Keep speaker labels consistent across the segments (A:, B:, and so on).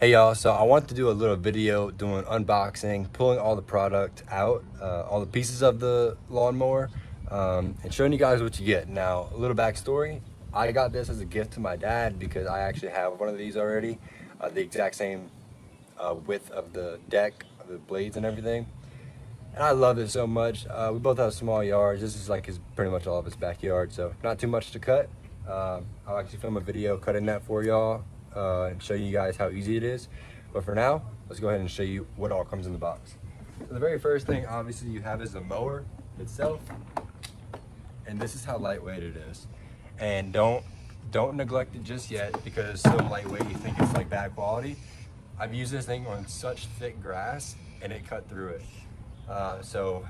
A: Hey y'all, so I wanted to do a little video doing unboxing, pulling all the product out, all the pieces of the lawnmower, and showing you guys what you get. Now, a little backstory, I got this as a gift to my dad because I actually have one of these already, the exact same width of the deck, of the blades and everything. And I love it so much. We both have small yards. This is like pretty much all of his backyard, so not too much to cut. I'll actually film a video cutting that for y'all and show you guys how easy it is. But for now, let's go ahead and show you what all comes in the box. So the very first thing obviously you have is the mower itself. And this is how lightweight it is. And don't neglect it just yet because it's so lightweight you think it's like bad quality. I've used this thing on such thick grass and it cut through it. So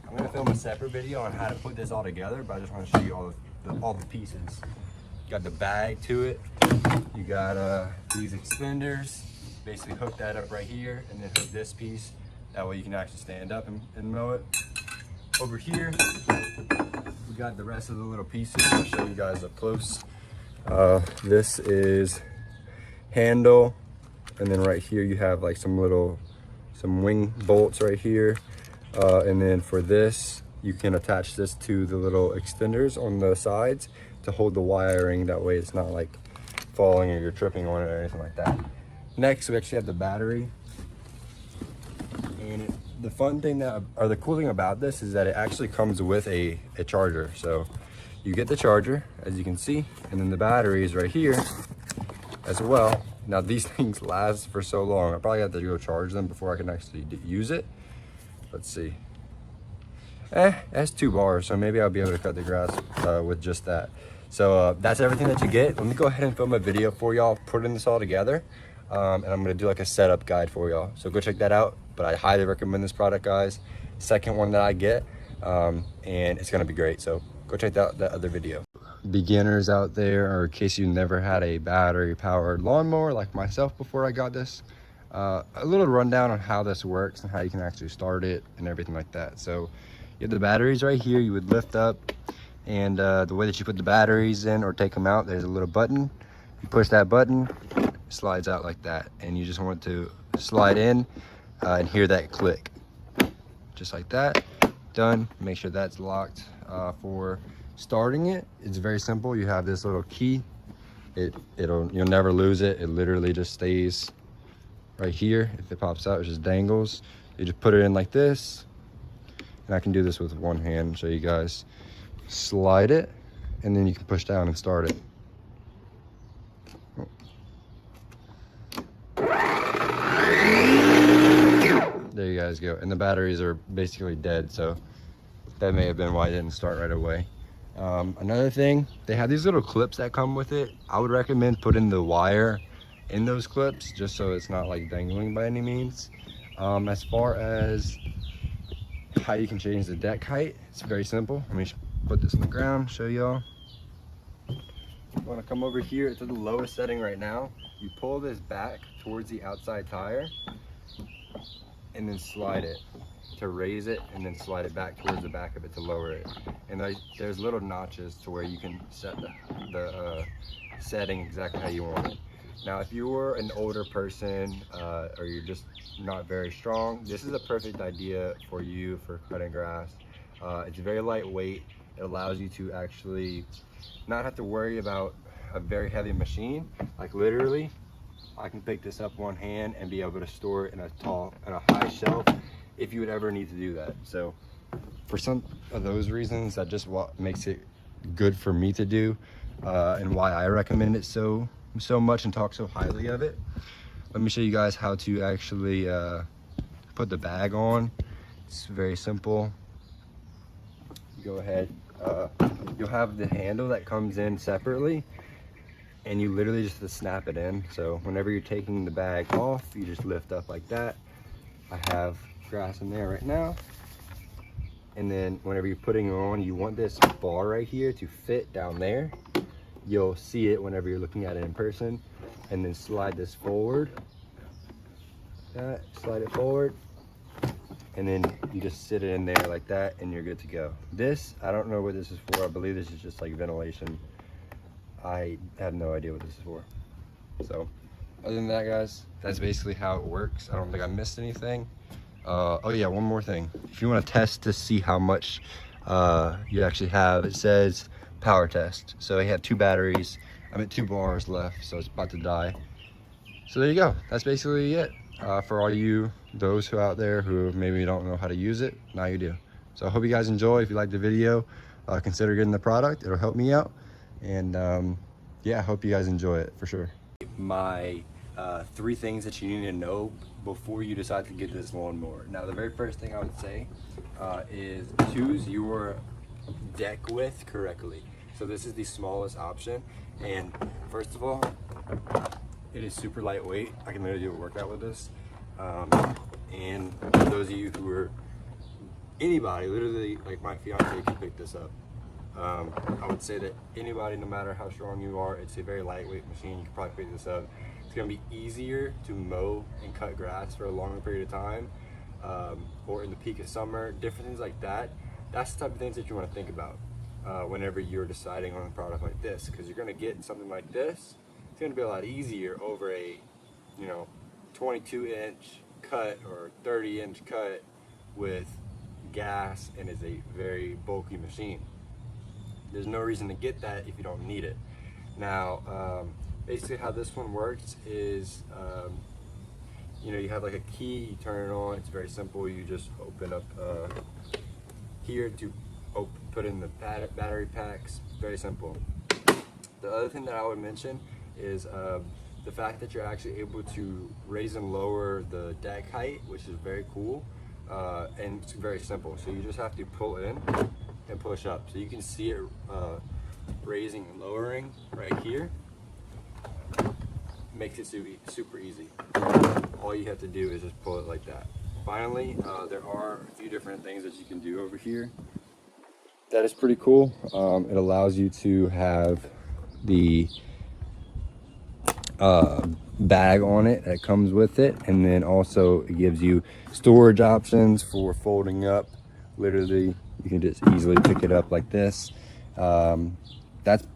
A: I'm gonna film a separate video on how to put this all together, but I just want to show you all the pieces. You got the bag to it. You got these extenders. Basically hook that up right here, and then hook this piece. That way you can actually stand up and mow it. Over here, we got the rest of the little pieces. I'll show you guys up close. This is handle, and then right here you have like some wing bolts right here. And then for this, you can attach this to the little extenders on the sides to hold the wiring. That way it's not like falling or you're tripping on it or anything like that. Next, we actually have the battery. And the fun thing the cool thing about this is that it actually comes with a charger. So you get the charger, as you can see, and then the battery is right here as well. Now these things last for so long. I probably have to go charge them before I can actually use it. Let's see. That's 2 bars, so maybe I'll be able to cut the grass with just that. So that's everything that you get. Let me go ahead and film a video for y'all, putting this all together. And I'm gonna do like a setup guide for y'all. So go check that out. But I highly recommend this product, guys. Second one that I get, and it's gonna be great. So go check out that other video. Beginners out there, or in case you never had a battery powered lawnmower like myself before I got this, a little rundown on how this works and how you can actually start it and everything like that. So you have the batteries right here. You would lift up, and the way that you put the batteries in or take them out, there's a little button. You push that button, it slides out like that, and you just want to slide in and hear that click, just like that. Done. Make sure that's locked. For starting it, it's very simple. You have this little key. You'll never lose it. It literally just stays right here. If it pops out, it just dangles. You just put it in like this, and I can do this with one hand, show you guys. Slide it, and then you can push down and start it. There you guys go. And the batteries are basically dead, so that may have been why it didn't start right away. Another thing, they have these little clips that come with it. I would recommend putting the wire in those clips just so it's not like dangling by any means. As far as how you can change the deck height, it's very simple. Let me put this on the ground, show y'all. You want to come over here, it's at the lowest setting right now. You pull this back towards the outside tire and then slide it to raise it, and then slide it back towards the back of it to lower it. And there's little notches to where you can set the setting exactly how you want it. Now, if you were an older person or you're just not very strong, this is a perfect idea for you for cutting grass. It's very lightweight. It allows you to actually not have to worry about a very heavy machine. Like literally, I can pick this up one hand and be able to store it in a high shelf if you would ever need to do that. So for some of those reasons, that's just what makes it good for me to do, and why I recommend it so much and talk so highly of it. Let me show you guys how to actually put the bag on. It's very simple. You go ahead, you'll have the handle that comes in separately, and you literally just snap it in. So whenever you're taking the bag off, you just lift up like that. I have grass in there right now. And then whenever you're putting it on, you want this bar right here to fit down there. You'll see it whenever you're looking at it in person. And then slide this forward. Slide it forward. And then you just sit it in there like that, and you're good to go. This, I don't know what this is for. I believe this is just like ventilation. I have no idea what this is for. So other than that, guys, that's basically how it works. I don't think I missed anything. Oh yeah, one more thing. If you want to test to see how much you actually have, it says power test. So I have 2 batteries. I'm at 2 bars left, so it's about to die. So there you go. That's basically it. For all those who out there who maybe don't know how to use it, now you do. So I hope you guys enjoy. If you like the video, consider getting the product. It'll help me out. And yeah, I hope you guys enjoy it for sure. My 3 things that you need to know before you decide to get this lawnmower. Now, the very first thing I would say is choose your deck width correctly. So this is the smallest option, and first of all, it is super lightweight. I can literally do a workout with this. And for those of you who are anybody, literally like my fiance can pick this up. I would say that anybody, no matter how strong you are, it's a very lightweight machine. You can probably pick this up. It's gonna be easier to mow and cut grass for a longer period of time, or in the peak of summer, different things like that. That's the type of things that you want to think about whenever you're deciding on a product like this, because you're gonna get something like this. It's gonna be a lot easier over a 22-inch cut or 30-inch cut with gas, and is a very bulky machine. There's no reason to get that if you don't need it. Now, basically how this one works is, you have like a key, you turn it on. It's very simple. You just open up here to put in the battery packs. Very simple. The other thing that I would mention is the fact that you're actually able to raise and lower the deck height, which is very cool, and it's very simple. So you just have to pull in and push up. So you can see it raising and lowering right here. Makes it super easy. All you have to do is just pull it like that. Finally, there are a few different things that you can do over here. That is pretty cool. It allows you to have the bag on it that comes with it, and then also it gives you storage options for folding up. Literally, you can just easily pick it up like this. That's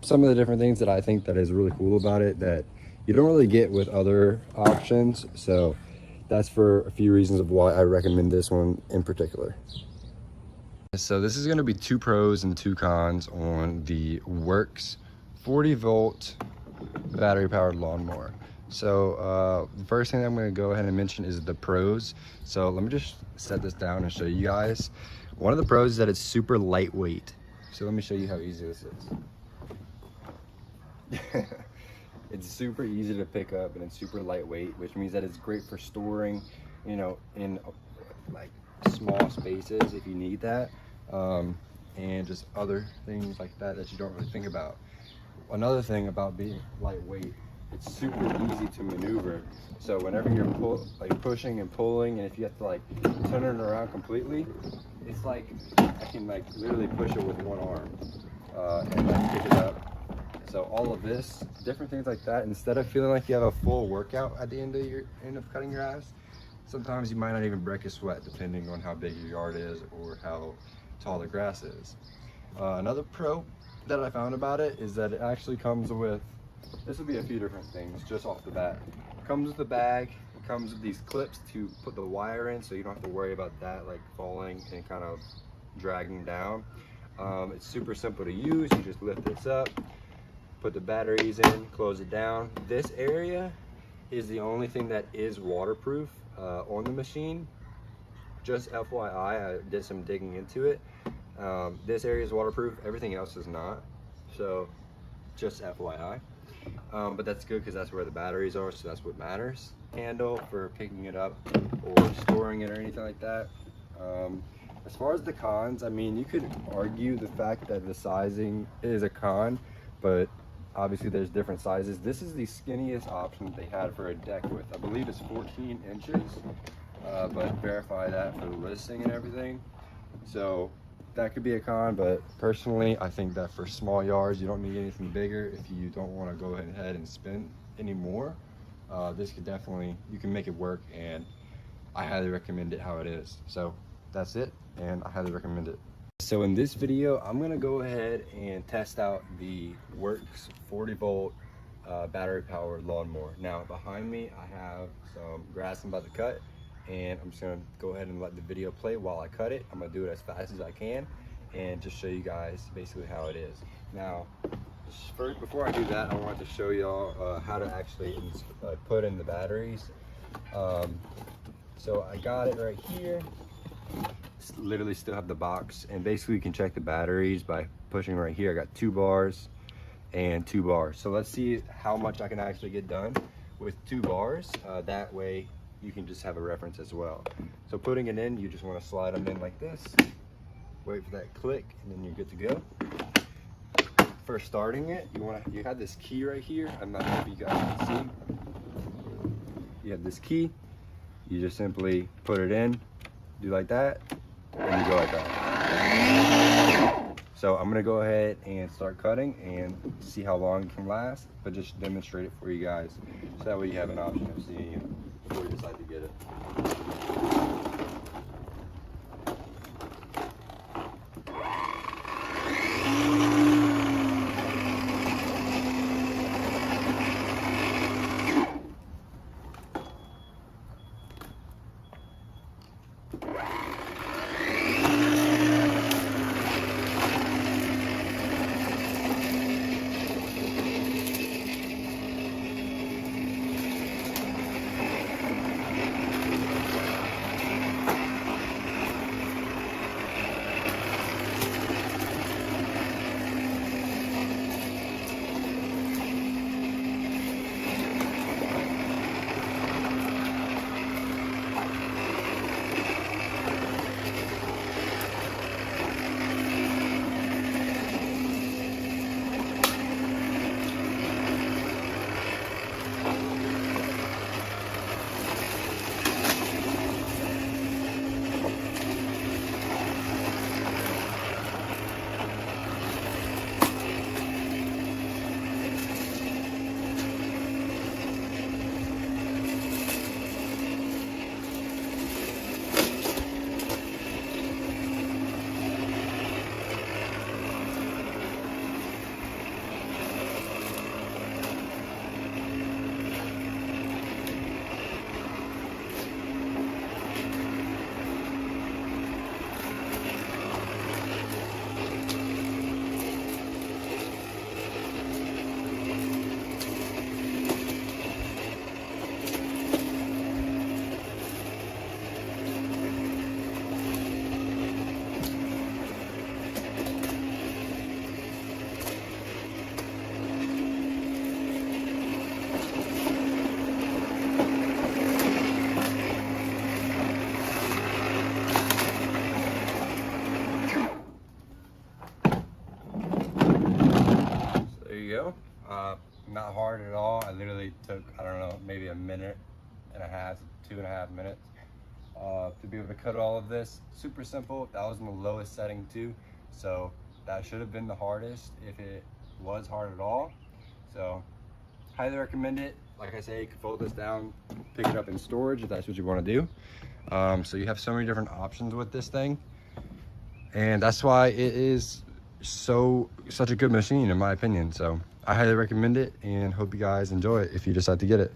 A: some of the different things that I think that is really cool about it that you don't really get with other options. So that's for a few reasons of why I recommend this one in particular. So this is going to be 2 pros and 2 cons on the WORX 40-volt battery powered lawnmower. So the first thing I'm going to go ahead and mention is the pros. So let me just set this down and show you guys. One of the pros is that it's super lightweight. So let me show you how easy this is. It's super easy to pick up, and it's super lightweight, which means that it's great for storing, in like small spaces if you need that, and just other things like that that you don't really think about. Another thing about being lightweight, it's super easy to maneuver. So whenever you're pushing and pulling, and if you have to like turn it around completely, it's like I can like literally push it with one arm and like pick it up. So all of this, different things like that, instead of feeling like you have a full workout at the end of cutting grass, sometimes you might not even break a sweat depending on how big your yard is or how tall the grass is. Another pro that I found about it is that it actually comes with, this will be a few different things just off the bat. It comes with the bag, it comes with these clips to put the wire in, so you don't have to worry about that like falling and kind of dragging down. It's super simple to use. You just lift this up, put the batteries in, close it down. This area is the only thing that is waterproof on the machine. Just FYI, I did some digging into it. This area is waterproof, everything else is not. So just FYI. But that's good because that's where the batteries are, so that's what matters. Handle for picking it up or storing it or anything like that. As far as the cons, I mean, you could argue the fact that the sizing is a con, but obviously there's different sizes. This is the skinniest option that they had for a deck width. I believe it's 14 inches, but verify that for the listing and everything. So that could be a con, but personally I think that for small yards you don't need anything bigger. If you don't want to go ahead and spend any more, this could definitely, you can make it work, and I highly recommend it how it is. So that's it, and I highly recommend it. So in this video I'm going to go ahead and test out the WORX 40-volt battery powered lawnmower. Now behind me I have some grass I'm about to cut, and I'm just gonna go ahead and let the video play while I cut it. I'm gonna do it as fast as I can and just show you guys basically how it is. Now before I do that, I wanted to show y'all how to actually put in the batteries. So I got it right here. Literally still have the box, and basically you can check the batteries by pushing right here. I got 2 bars and 2 bars. So let's see how much I can actually get done with 2 bars. That way you can just have a reference as well. So putting it in, you just want to slide them in like this, wait for that click, and then you're good to go. For starting it, you have this key right here. I'm not sure if you guys can see. You have this key. You just simply put it in, do like that, and you go like that. So I'm gonna go ahead and start cutting and see how long it can last, but just demonstrate it for you guys, so that way you have an option of seeing it before you decide to get it. Not hard at all. I literally took, I don't know, maybe a minute and a half, 2.5 minutes to be able to cut all of this. Super simple. That was in the lowest setting too, so that should have been the hardest if it was hard at all. So highly recommend it. Like I say, you can fold this down, pick it up in storage if that's what you want to do. So you have so many different options with this thing, and that's why it is such a good machine in my opinion. So I highly recommend it and hope you guys enjoy it if you decide to get it.